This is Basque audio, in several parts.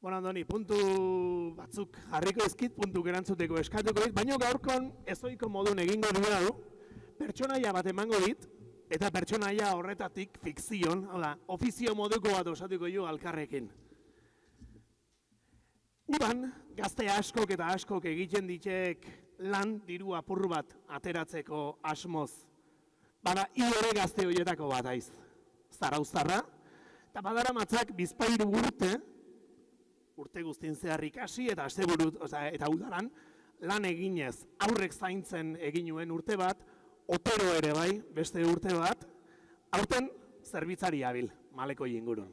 Bueno, Andoni, puntu batzuk jarriko ezkit, puntu gerantzuteko eskatuko dit, baina gaurkon ezoiko modun egingo dira du, pertsonaia bat emango dit, eta pertsonaia horretatik fikzion, hola, ofizio moduko bat osatuko jo alkarrekin. Udan, gazte askok eta askok egiten ditek lan diru apur bat ateratzeko asmoz. Bada, ere gazte horietako bat aiz, zarauztarra, eta badara matzak bizpairu urte guztien zehar ikasi eta asteburut, eta udaran, lan eginez aurrek zaintzen eginuen urte bat, otero ere bai, beste urte bat, aurten zerbitzari abil, maleko ingurun.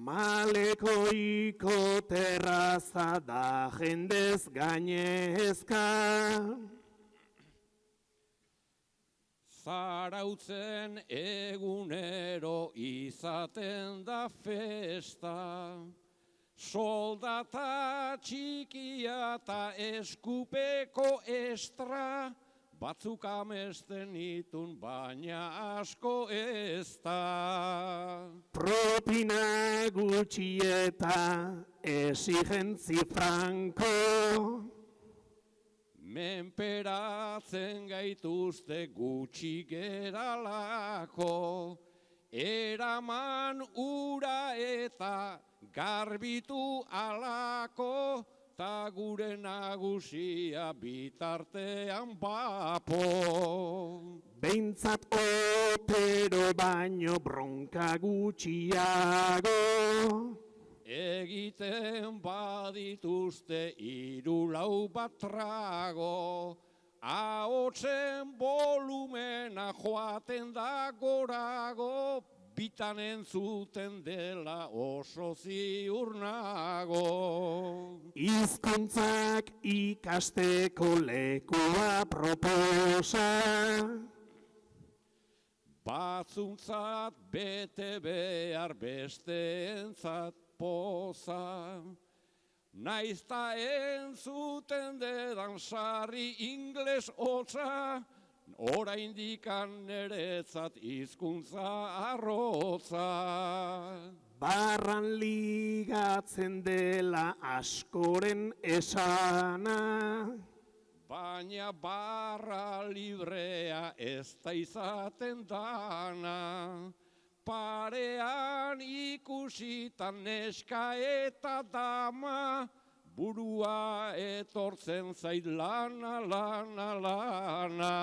Malekoiko terraza da jendez gainezka. Zarautzen egunero izaten da festa, soldata txikia eta eskupeko estra, batzuk amesten itun baina asko ez da. Propina gutxi eta esigentzi franko, menperatzen gaituzte gutxi geralako, eraman ura eta garbitu alako, ta gure nagusia bitartean bapo. Behintzat otero baino bronka gutxiago, egiten badituzte 3-4 bat trago, ahotsen volumena joaten da gorago, bitan entzuten dela oso ziur nago. Hizkuntzak ikasteko lekua proposa, batzuntzat bete behar besteentzat poza, naizta entzuten dedan sarri ingles hotza, oraindikan neretzat hizkuntza arrotza. Barran ligatzen dela askoren esana, baina barra librea ez da izaten dana, parean ikusitan neska eta dama, burua etortzen zait lana, lana, lana.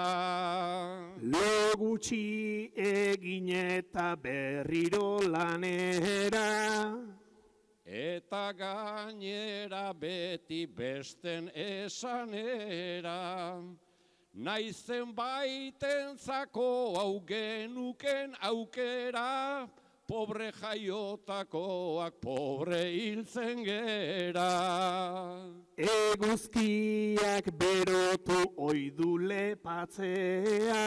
Lo gutxi egin eta berriro lanera, eta gainera beti besten esanera, naizen baitentzako hau genuken aukera, pobre jaiotakoak pobre hiltzen gera. Eguzkiak berotu oidu lepatzea,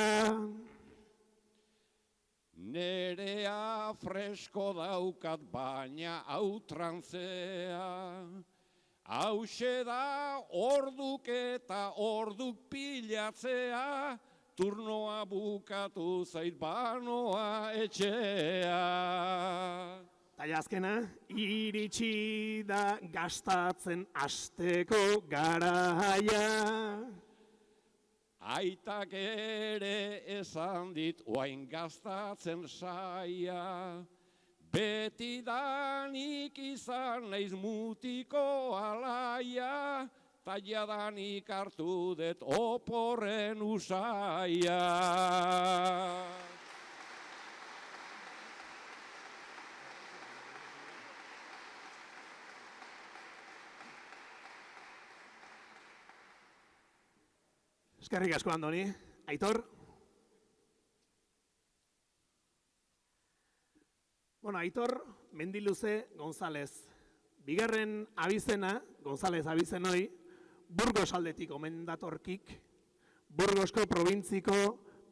nerea fresko daukat baina hau trantzea, hauxe da orduk eta orduk pilatzea, turnoa bukatu zait banoa etxea. Eta azkena, iritsi da gastatzen hasteko garaia. Aitak ere esan dit oain gastatzen saia, beti danik izan naiz mutiko alaia, ta jadanik hartu dut oporren usaia. Eskerrik asko, Andoni. Aitor? Bueno, Aitor Mendiluze González. Bigarren abizena, González abizenoi, Burgos aldetik omen datorkik, Burgosko probintziko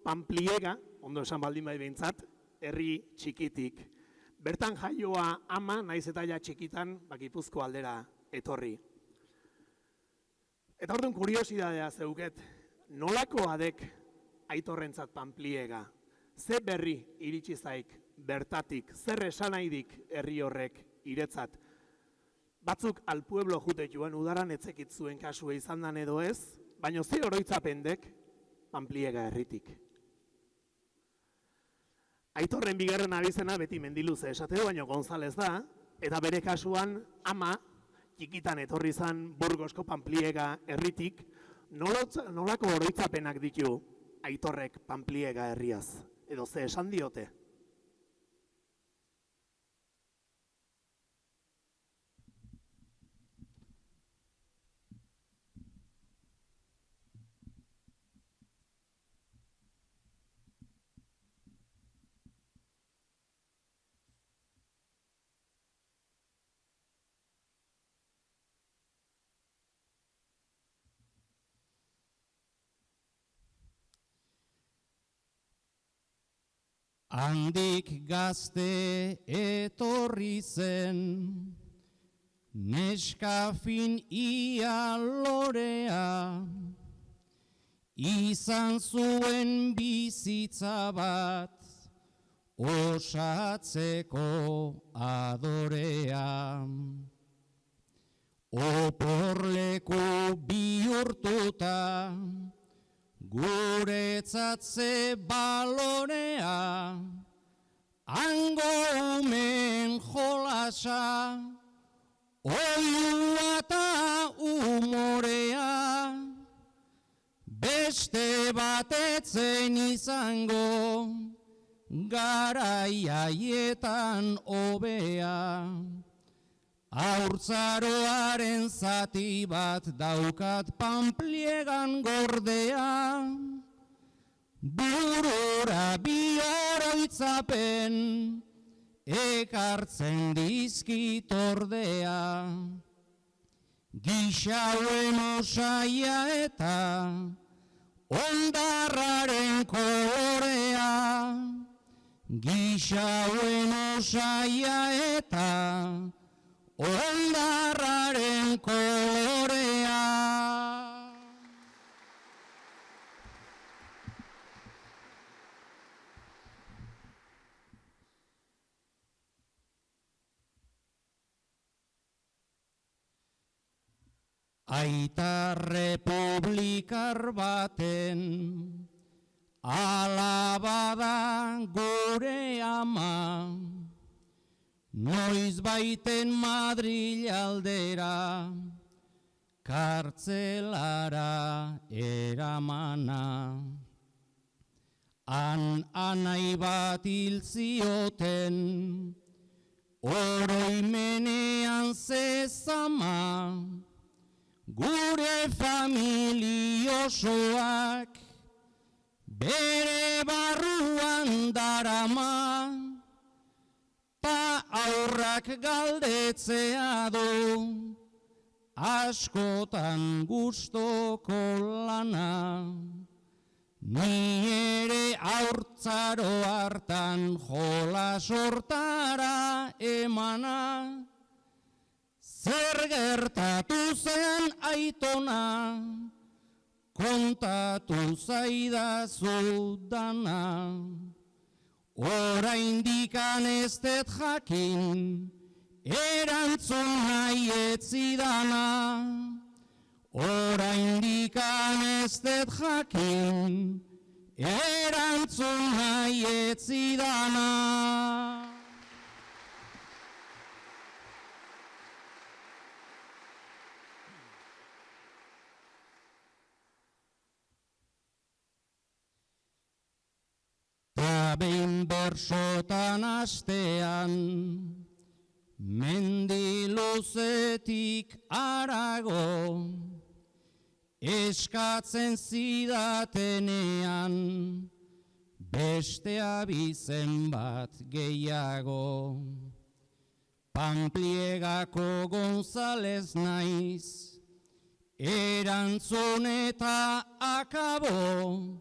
Pampliega, ondo esan baldin bai behintzat, herri txikitik. Bertan jaioa ama, naiz eta ja txikitan, Gipuzko aldera etorri. Eta orduan kuriosidadea zeuket, nolako adek Aitorrentzat Panpliega? Ze berri iritsi zaik bertatik, zer esanaidik herri horrek iretzat? Batzuk al pueblo jute joan udaran etzekit zuen kasua izan dan edo ez, baina ze oroitzapendek Panpliega herritik. Aitorren bigarren abizena beti Mendiluze esateo, baina González da, eta bere kasuan ama txikitan etorri zan Burgosko Panpliega herritik, nolako oroitzapenak ditu Aitorrek Panpliega herriaz, edo ze esan diote? Handik gazte etorri zen, neska fin ia lorea, izan zuen bizitza bat, osatzeko adorea. Oporleku bihurtuta, guretzat ze balorea, hango umen jolasa, oilua eta umorea, beste batetzen izango, garaiaietan hobea. Haurtzaroaren zati bat daukat Panpliegan gordea, burura bi oroitzapen ekartzen dizkit ordea. Gixauen osaia eta ondarraren kolorea, gixauen osaia eta ondarraren kolorea. Aita republikar baten alaba da gure ama, noiz baiten Madril aldera, kartzelara eramana. Anai bat hil zioten, oroimenean zezama, gure familiosoak bere barruan darama, ta aurrak galdetzea du, askotan gustoko lana. Ni ere haurtzaro hartan jolas hortara emana, zer gertatu zen aitona, kontatu zaidazu dana. Oraindikan ez dut jakin, erantzun nahi ez zidana. Oraindikan ez dut jakin, erantzun nahi ez zidana. Behin bersotan astean, Mendiluzetik arago, eskatzen zidatenean, beste abizen bat gehiago. Panpliegako González naiz, erantzun eta akabo,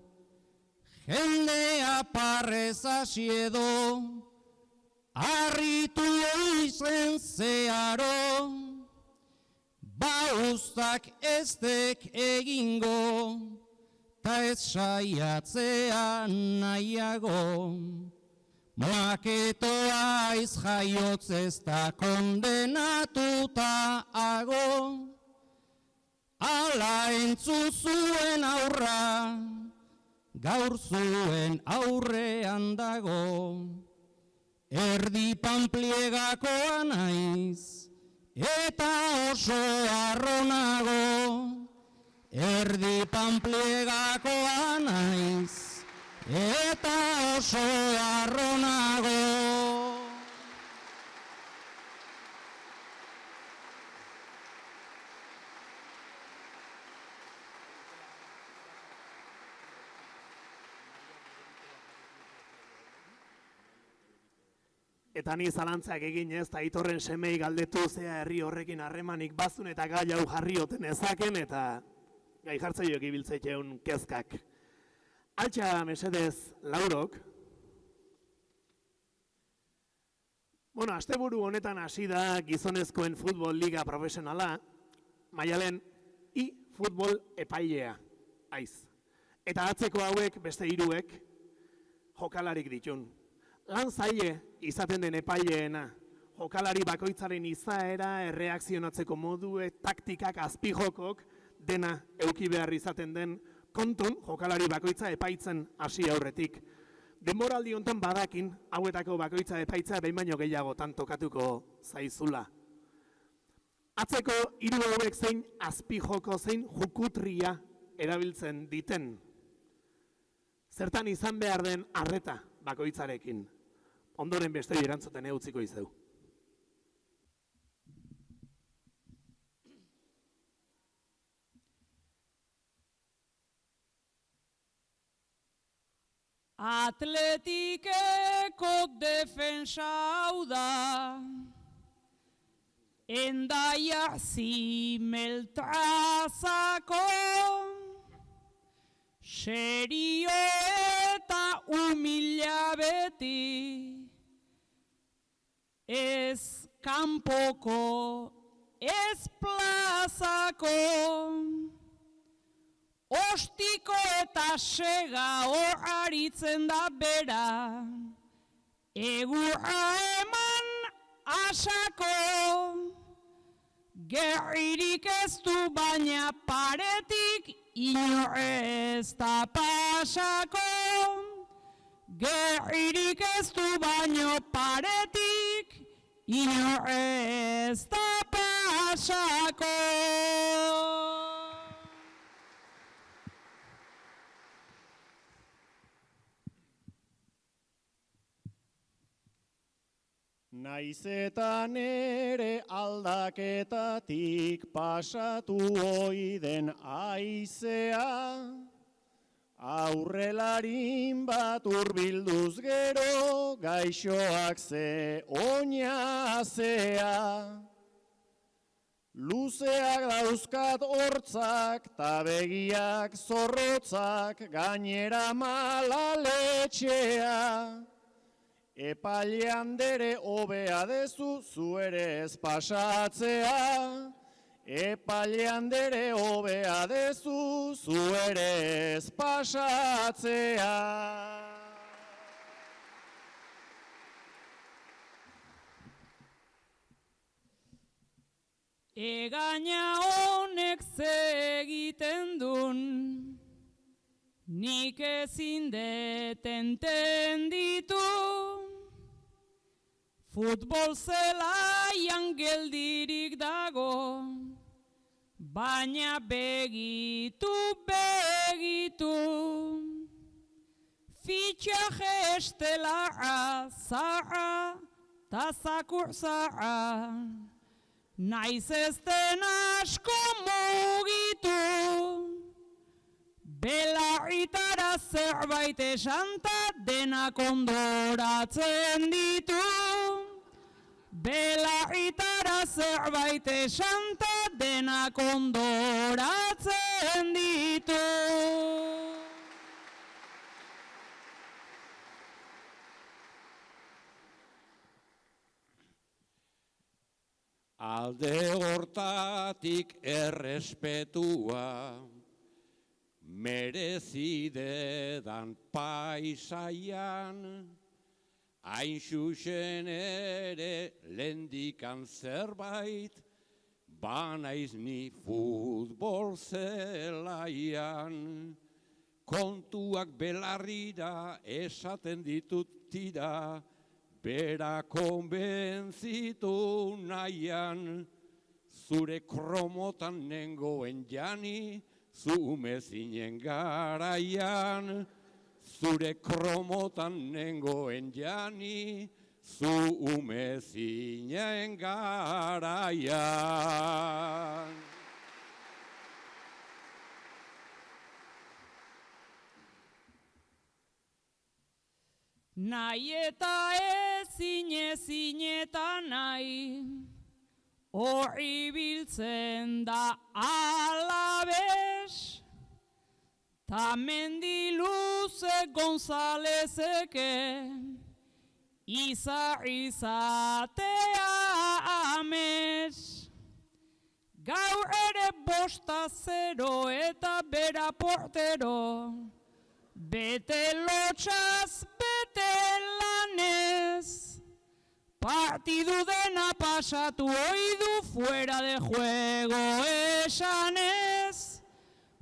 jendea parrez hasi edo, harritu izen zeharo, ba ustak ez dek egingo, eta ez saiatzea nahiago. Maketoa jaiotz ez da kondenatuta ago. Ala entzun zuen aurra, gaur zuen aurrean dago. Erdi panpliegakoa naiz, eta oso arronago. Erdi panpliegakoa naiz, eta oso arronago. Eta ni zalantzak egin ez, eta Aitorren semei galdetu zea herri horrekin harremanik bazun eta gai hau jarrioten ezaken, eta gai jartzaiok ibiltzeikeun kezkak. Altxa mesedez Laurok. Bueno, asteburu honetan hasi da gizonezkoen futbol liga profesionala, Maialen futbol epailea aiz. Eta atzeko hauek beste hiruek jokalarik ditun. Lan zaile izaten den epaileena, jokalari bakoitzaren izaera, erreakzionatzeko modue, taktikak, azpijokok, dena euki behar izaten den kontun jokalari bakoitza epaitzen hasi aurretik. Denboraldi honetan badakin hauetako bakoitza epaitza behin baino gehiagotan tokatuko zaizula. Atzeko hiru hauek zein azpijoko zein jukutria erabiltzen diten. Zertan izan behar den arreta bakoitzarekin. Ondoren beste erantzuten utziko izeu. Atletikeko defensa hau da, Endaia Zimeltrazako, serio eta humila beti, ez kanpoko, ez plazako, ostiko eta sega hor aritzen da bera, egurra eman asako, gerririk ez du baina paretik inor ez da pasako, gerririk ez du baina paretik inor ez da pasako. Naiz eta nere aldaketatik pasatu ohi den aizea, aurrelarin bat urbilduz gero gaixoak ze oinazea. Luzeak dauzkat hortzak ta begiak zorrotzak gainera malaletxea. Epaile handere hobea dezu, zu ere ez pasatzea. Epaile handere hobea dezu, zu ere ez pasatzea. Egaina honek ze egiten dun, nik ezin detenten ditu. Futbol zelaian geldirik dago, baina begitu, begitu. Fitxaje estelara, zaha, ta zakur zaha. Naiz ez den asko mugitu, belarritara zerbait esanta denak ondoratzen ditu. Belarritara zerbait esanta denak ondoratzen ditu. Alde hortatik errespetua, merezidedan paisaian, hain xuxen ere lendikan zerbait, banaiz ni futbol zelaian. Kontuak belarrira esaten ditut tira, bera konbentzitu nahian, zure kromotan nengoen jani, zume zinen garaian. Zure kromotan nengoen jani, zume zinen garaian. Nahi eta ezin eta nahi, horri biltzen da alabez, ta mendiluze Gonzalezeke, izatea amez. Gaur ere 5-0 eta bera portero, bete lotxaz, bete lanez. Partidu dena pasatu oidu fuera de juego esanez.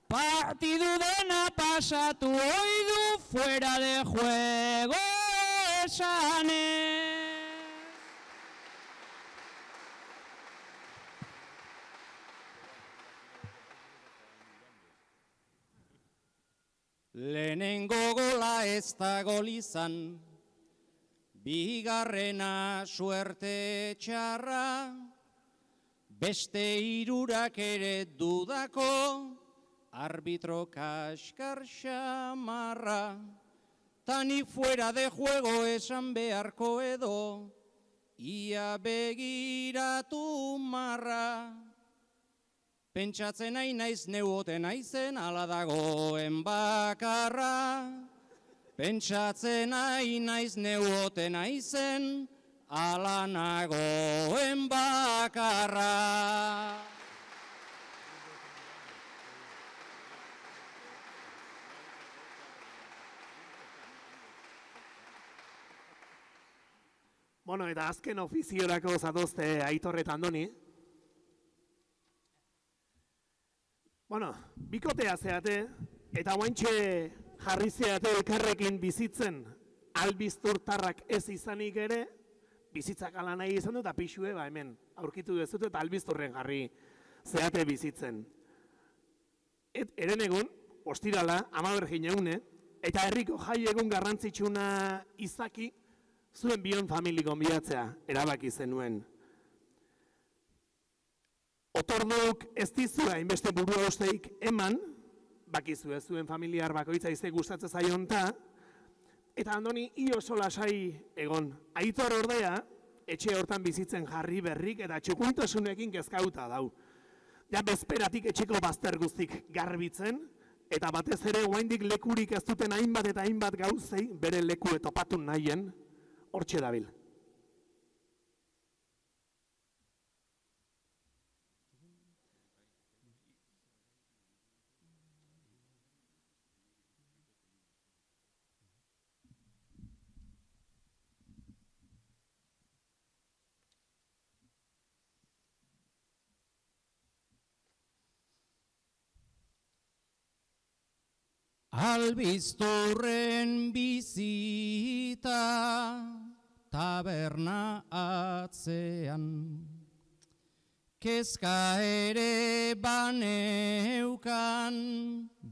Partidu dena pasatu oidu fuera de juego esanez. Lehenengo gola ez da gol izan, bigarrena suerte txarra, beste hirurak ere dudako, arbitro kaskar xamarra, tani fuera de juego esan beharko edo, ia begiratu marra. Pentsatzen nahi naiz neuoten naizen ala dagoen bakarra. Pentsatzen nahi naiz neuoten naizen ala nagoen bakarra. Bueno, eta azken ofiziorako zatozte Aitor eta Andoni. Bueno, bikotea zeate, eta guaintxe jarri zeate elkarrekin bizitzen albizturtarrak ez izanik ere, bizitzak ala nahi izan du, eta pixue, hemen aurkitu dezute eta albizturren jarri zeate bizitzen. Eren egun, ostirala, 10 egune, eta herriko jai egun garrantzitsuna izaki, zuen bion familiko bilatzea erabaki zenuen. Otorduk ez dizue hainbeste burua usteik eman, bakizue zuen familiar bakoitza ize gustatzen zaionta, eta Andoni oso lasai egon. Aitor ordea, etxe hortan bizitzen jarri berrik eta txukuntasunekin kezkauta dau. Ja bezperatik etxeko bazter guztik garbitzen, eta batez ere oraindik lekurik ez duten hainbat eta hainbat gauzei bere leku topatu nahien, hortxe dabil. Albizturren bizita taberna atzean, kezka ere baneukan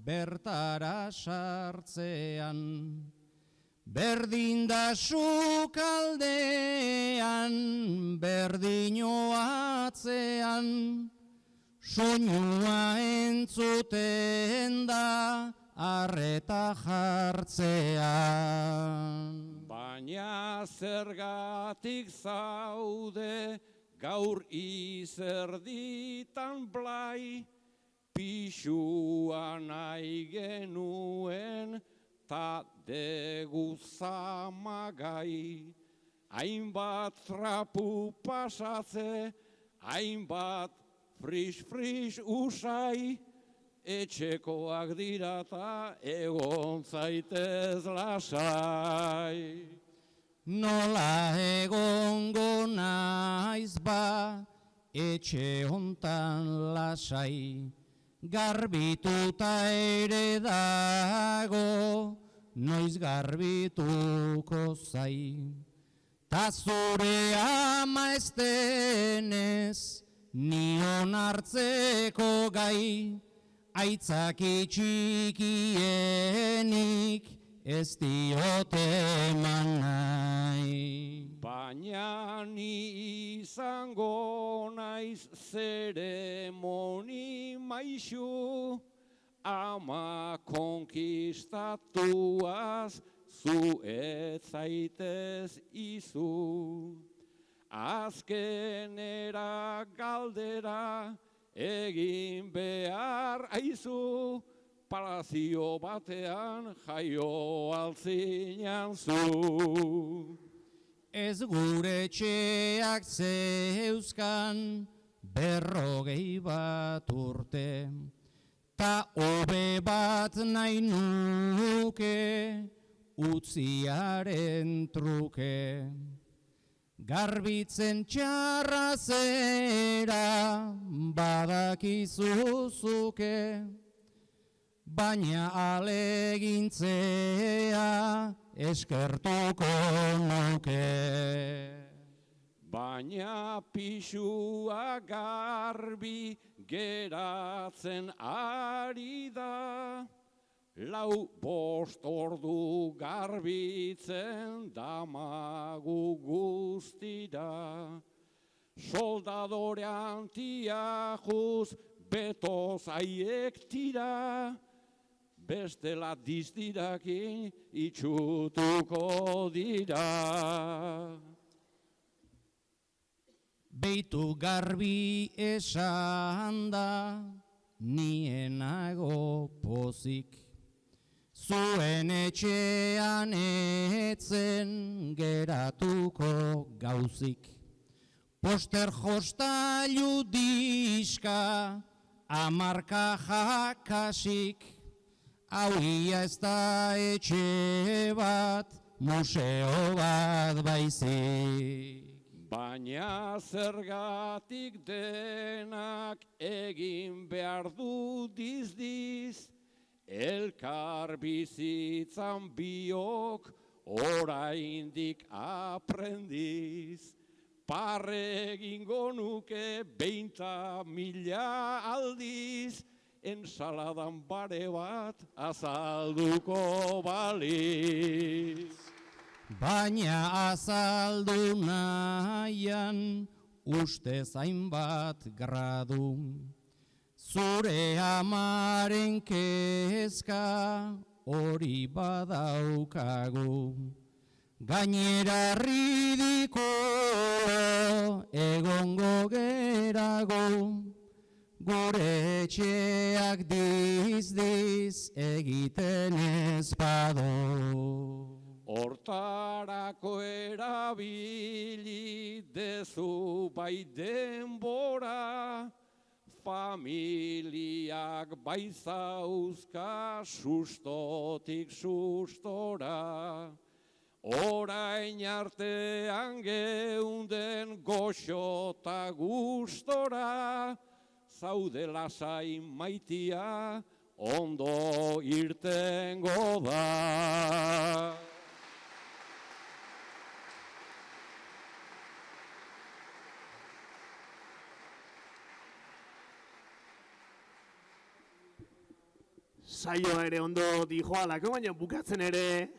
bertara sartzean, berdin da sukaldean, berdino atzean, soinua entzuten da arreta jartzean. Baina zergatik zaude gaur izerditan blai, pixua nahi genuen ta degu zamagai. Hainbat trapu pasatze, hainbat fris usai, etxekoak dirata egon zaitez lasai. Nola egongo naiz ba, etxe hontan lasai, garbituta ere dago, noiz garbituko zai. Ta zure ama ez denez, nion hartzeko gai, aitzaki txikienik ez diote eman nahi. Baina ni izango naiz zeremoni maixu, ama konkistatuaz zu ez zaitez izu. Azkenera galdera egin behar aizu, palazio batean jaio altzinan zu. Ez gure etxeak zeuzkan 40 bat urte, ta hobe bat nahi nuke utziaren truke. Garbitzen txarra zera badakizuzuke, baina alegintzea eskertuko nuke. Baina pixua garbi geratzen ari da, 4-5 ordu garbitzen damagu guztira. Soldadore antiajuz betoz aiek tira, bestela diztirakin itxutuko dira. Beitu garbi esan da, nienago pozik, zuen etxean etzen geratuko gauzik. Poster jostailu diska, 10 jakasik, hau ia ez da etxe bat, museo bat baizik. Baina zergatik denak egin behar du diz-diz, elkar bizitzan biok oraindik aprendiz. Parre egingo nuke 20.000 aldiz, ensaladan bare bat azalduko baliz. Baina azaldu nahian uste hainbat gradu, zure amaren kezka hori badaukagu. Gainera ridikulo egongo gerago, gure etxeak diz-diz egiten ez bado. Hortarako erabili dezu bai denbora, familiak bai zauzka sustotik sustora. Orain artean geunden goxota gustora, zaude lasai maitia ondo irtengo da. Saioa ere ondo dijoalako, baina bukatzen ere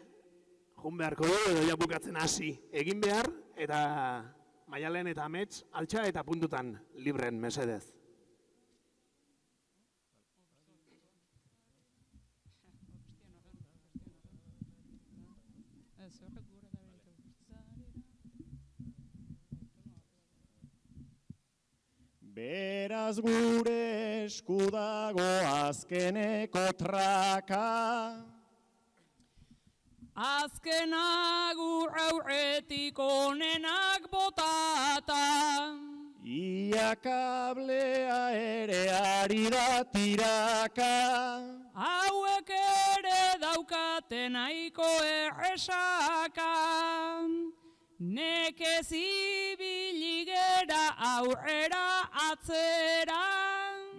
joan beharko dugu edo ja bukatzen hasi egin behar, eta Maialen eta Amets altxa eta puntutan libren mesedez. Beraz gure esku dago azkeneko traka, Azken agur aurretik onenak botata, ia Nera kablea ere ari da tiraka. Hauek ere daukate nahiko erresaka. Nekez ibili gera aurrera atzera.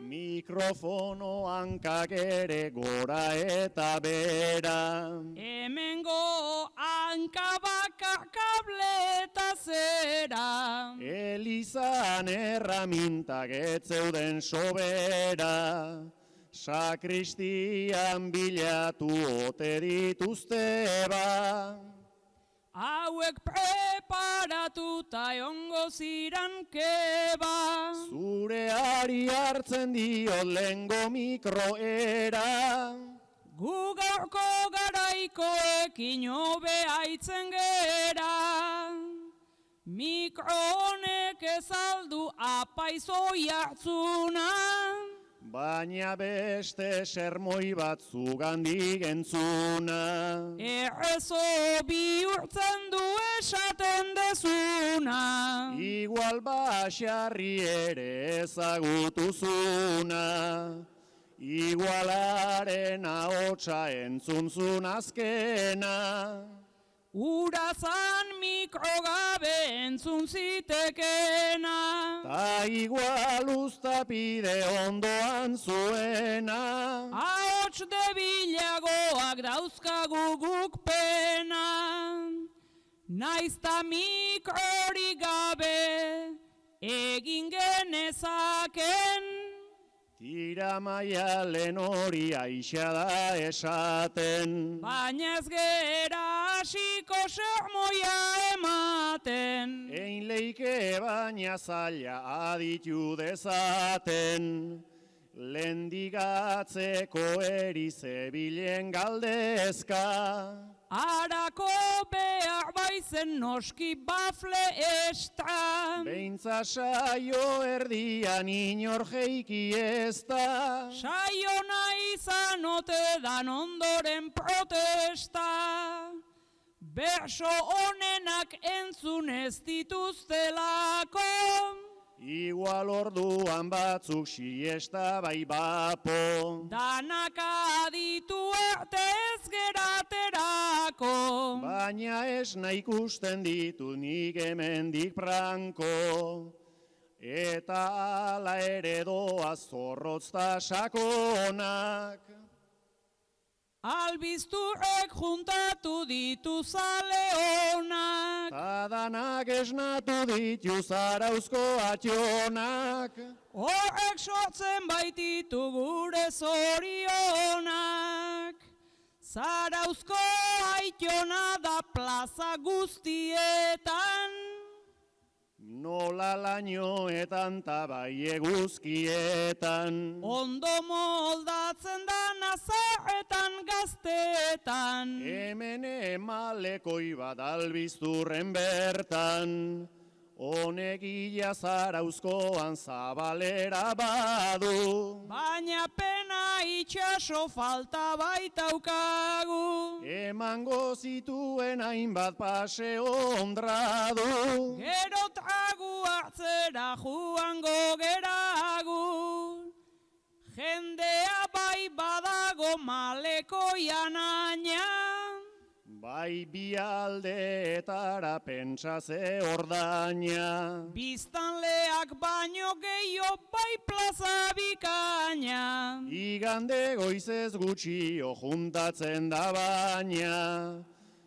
Mikrofono hankak ere gora eta bera. Hemengo hanka bakar kable eta zera. Elizan erramintak ez zeuden sobera. Sakristian bilatu ote dituzte ba. Hauek preparatuta egongo ziran keba. Zure ari hartzen dio lengo mikroera. Gu gaurko garaikoekin hobe aitzen gera. Mikro honek ezaldu apaizo jartzuna. Baina beste sermoi bat zugandik entzuna. Errezo bihurtzen du esaten dezuna. Igual baxarri ere ezagutuzuna. Igualaren ahotsa entzunzun azkena. Urazan mikrogabe entzun zitekena. Ta igual uztapide ondoan zuena. Ahots debilagoak dauzkagu guk pena. Naizta mikrori gabe egin genezaken. Tira maialen hori aixa da esaten. Baina ez gera hasiko sermoia ematen. Ein leike baina zaila aditu dezaten. Lendigatzeko erizebilen galdezka. Arako behar baizen noski bafle estra. Beintza saio erdian inor jeiki ez da. Saio nahi izan ote dan ondoren protesta. Berso honenak entzun ez dituztelako. Igual orduan batzuk siesta bai bapo. Danak aditu arte ez geraterako. Baina ez nahi ikusten ditu nik hemendik pranko. Eta ala ere doa zorrotz ta sakonak. Albizturrek juntatu ditu zale honak. Ta danak esnatu ditu zarauzko atxonak. Horrek sortzen baititu gure zorionak. Zarauzko aitona da plaza guztietan. Nola lainoetan ta bai eguzkietan. Ondo moldatzen da nazarretan gaztetan. Hemen emalekoi bat albizturren bertan. Honek ia zarauzkoan zabalera badu. Baina pena itxaso falta baitaukagu. Emango zituen hainbat paseo ondradu. Gero tragu hartzera joango geragu. Jendea bai badago malekoian aina. Bai bi aldeetara pentsa ze ordaina. Biztanleak baino gehiago bai plaza bikaina. Igande goizez gutxio juntatzen da baina.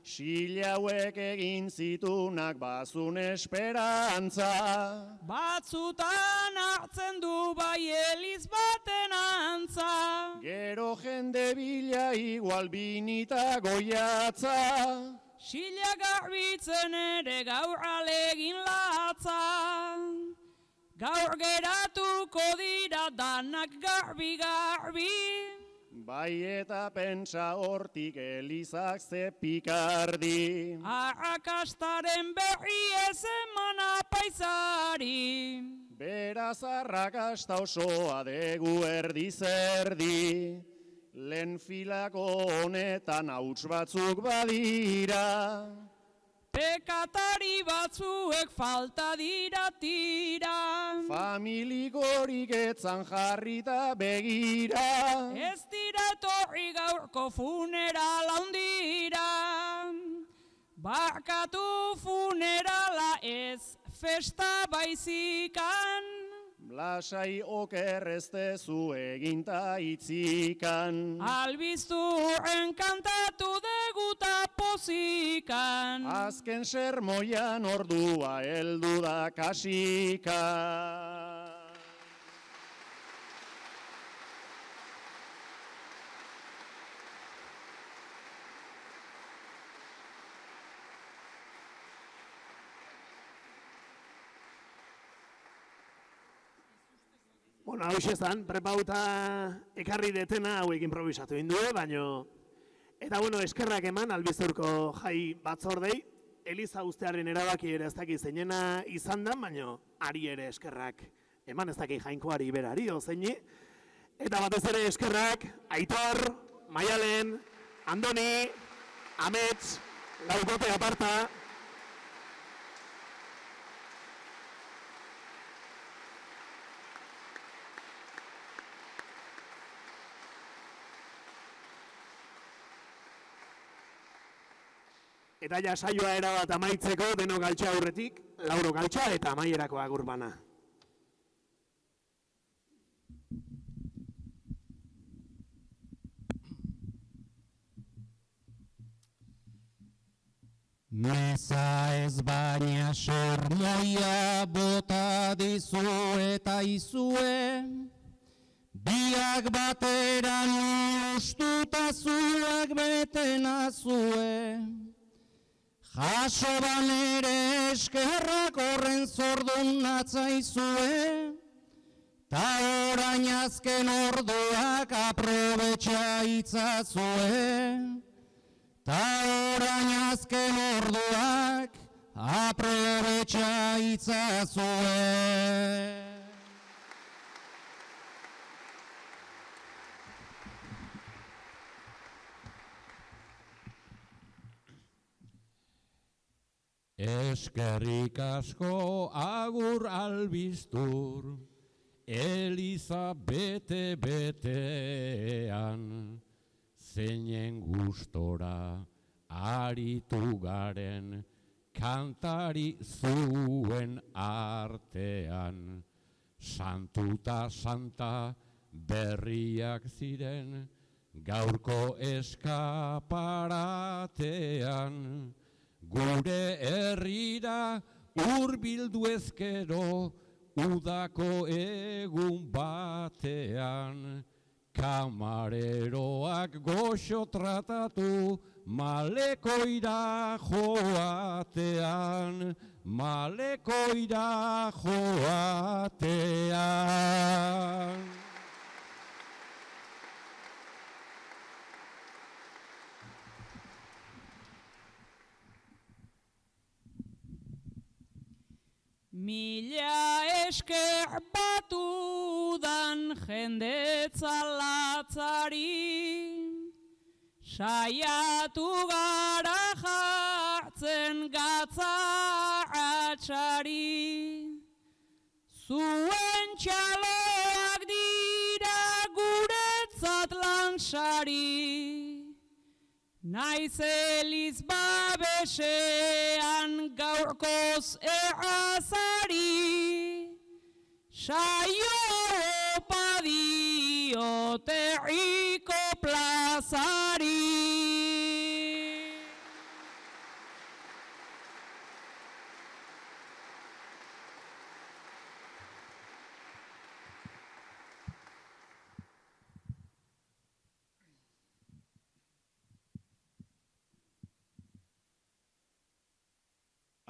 Sila hauek egin zitunak bazun esperantza. Batzutan hartzen du bai eliz baten antza. Gero jende bila igual binita goiatza. Sila garbitzen ere gaur alegin latza. Gaur geratuko dira danak garbi-garbi. Bai eta pentsa hortik elizak ze pikardi. Arrakastaren berri ez eman apaizari. Beraz arrakasta osoa degu erdi-zerdi. Lehen filako honetan hauts batzuk badira. Pekatari Gai batzuek falta dira tira. Familigorik etzan jarrita begira. Ez dira etorri gaurko funeral handira. Barkatu funerala ez festa baizikan. Lasai oker ez dezu eginta itzikan. Albiztu enkantatu deguta pozikan. Azken sermoian ordua heldu da kasika. Bueno, hau xezan, prepauta ekarri detena hauek improvisatu indue, baino... Eta bueno, eskerrak eman albizurko jai batzordei, Eliza ustearen erabaki ere ez daki zeinena izan da, baino ari ere eskerrak eman ez daki jainkoari berari ozeini. Eta batez ere eskerrak Aitor, Maialen, Andoni, Amets, Laukote aparta. Eta ja saioa erabat amaitzeko denok altxa aurretik, Lauro galtxa eta amaierako agur bana. Meza ez baina sermoia bota dizu eta izue, biak bateran ustuta zuak beten azue. Jaso banere eskerrak horren zordun natzaizue, ta orain azken orduak aprobetxa itzazue. Ta orain azken orduak aprobetxa itzazue. Eskerrik asko agur albiztur, Eliza bete-betean, zeinen gustora aritu garen, kantari zuen artean. Santuta santa berriak ziren, gaurko eskaparatean. Gure herrira hurbildu ezkero, udako egun batean. Kamareroak goxo tratatu, malekoira joatean. Malekoira joatean. Mila esker batudan jendetza latzari, saiatu gara jartzen gatza atxari. Zuen txaloak dira guretzat lansari, naiz Eliz babesean gaurkoz errazari, saio opa diote riko plazari.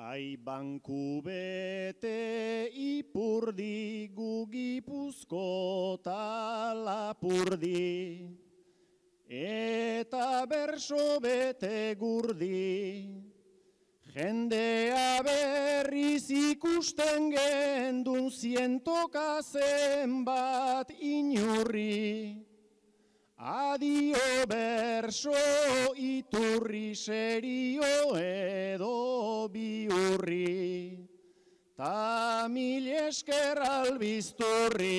Ai banku bete ipurdi, gu Gipuzko ta Lapurdi, eta berso bete gurdi, jendea berriz ikusten gendun zientoka zenbat inurri. Adio berso iturri serio edo bihurri. iturri, ta mil esker albizturri.